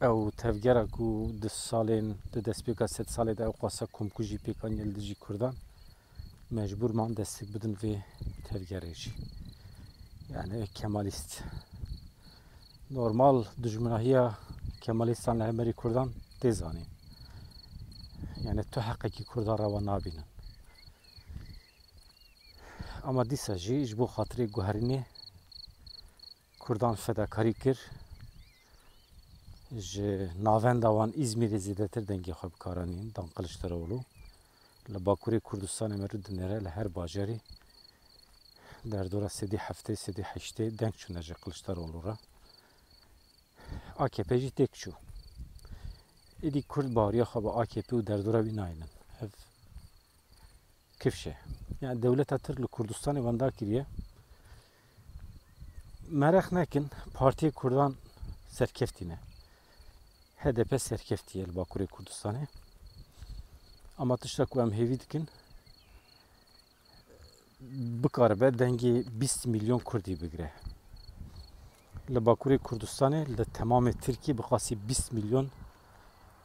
او تفگره کو د سالین د دسپیکا ست سالی ده او قاسا کمکوجی پیکان یلدجی کردان مجبور من destek بدن ve tevgere jî yani Kemalist normal dijminahiya Kemalistan li Hemerî Kurdan tê zanîn yani tu heqekî Kurdan rava nabînin ama dîsa jî ji bo xatirê guherînê Kurdan fedakarî kir ji navenda wan İzmîrê zêdetir dengê xwe bikaranîn Dan Kılıçdaroğlu li Bakurê Kurdistanê me rû dinêre li her bajarê derdora sedî heftê sedî heştê deng çûne ji Kılıçdaroğlu re AKP jî têk çû êdî Kurd baweriya xwe bi AKP û derdora wî nayînin ev kifşe yani dewleta tir li Kurdistanê wenda kiriye merex nekin Partiyê Kurdan serkeftîne HDP serkeftiye li Bakurê Kurdistanê ama tişta ku em hêvî dikin bikaribe dengê 20 milyon Kurdî bigire li Bakurê Kurdistanê li temamê Tirkiye bixwasî 20 milyon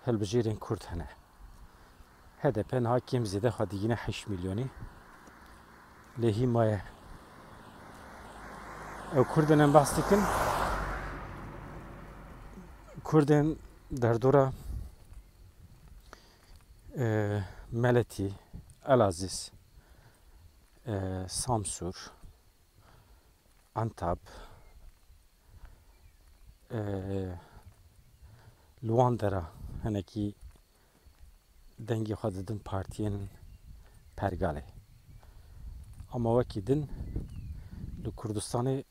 hilbijêrên Kurd hene HDP niha kêm zêde xwe digîne 8 milyonî lê hî maye ew Kurdên em behs dikin Kurdên derdora Meletî, Elaziz, Samsur, Antep, li wan dera hinekî dengê xwe didin partiyên Pergalê ama wekî din li Kurdistanê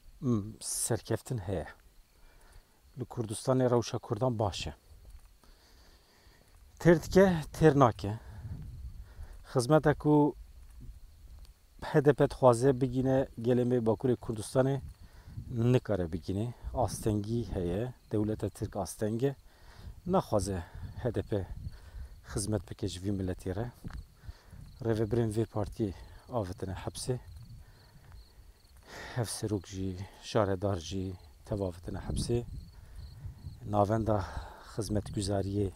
serkeftin heye li Kurdistanê rewşa Kurdan baş e têr dike têr nake xizmetek ku HDP dixwaze bigîne gelê Bakurê Kurdistanê nikare bigîne astengî heye dewleta Tirk asteng e naxwaze HDP xizmet bike ji vî milletê re rêveberên vê partiyê avêtine hepsê hevserok jî şaredar jî tev avêtine hepsê navenda xizmetguzariyê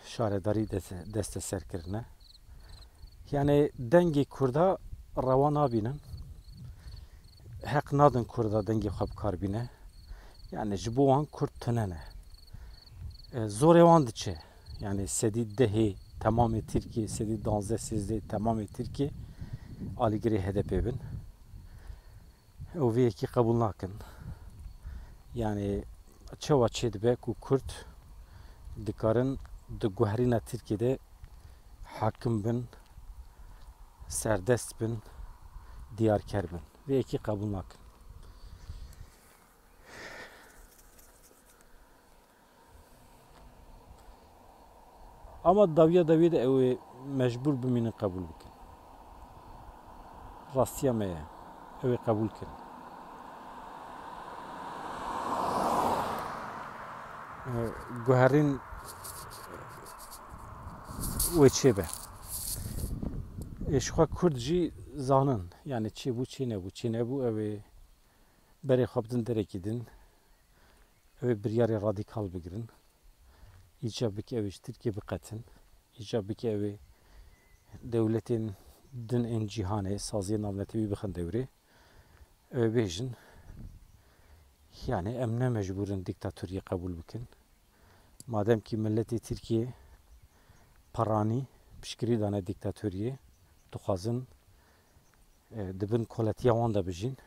şaredarî desteserkirine yani dengê Kurda rewa nabînin heq nadin Kurda dengê xwe bikarbîne yani ji bo wan Kurd tune ne zorê wan diçe yani sedî dehê temamê Tirkiye sedî danzdeh sêzdehê temamê Tirkiye alîgirê HDP bin ew vê yekî qebûl nakin yani çawa çê dibe ku Kurd dikarin di guherîna Tirkiyeyê hakim bin serdest bin diyarker bin vê yekî qebûl nakin ama dawiya dawiyê de ew ê mecbûr bimînin qebûl bikin rastiya me ye ew ê qebûl kirin guherîn wê çêbe ji xwe Kurd jî zanin yani çêbû çê nebû çê nebû ew ê berê xwe bidin derekî din ew ê biryarê radîkal bigirin îcab bike ew ê ji Tirkiye biqetin îcab bike ew ê dewletên din ên cîhanê saziyê navnetewî bixin dewrê ew ê bêjin yani em ne mecbûrin dîktatoriyê qebûl bikin madem ki milletê Tirkiye paranî piştgirî dane dîktatoriyê dixwazin dibin koletiya wan de bijîn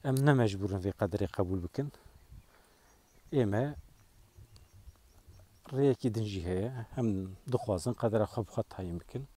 em ne mecbûrin vê qederê qebûl bikin ême rêyekî din jî heye hem dixwazin qedera xwe bi xwe tayîn bikin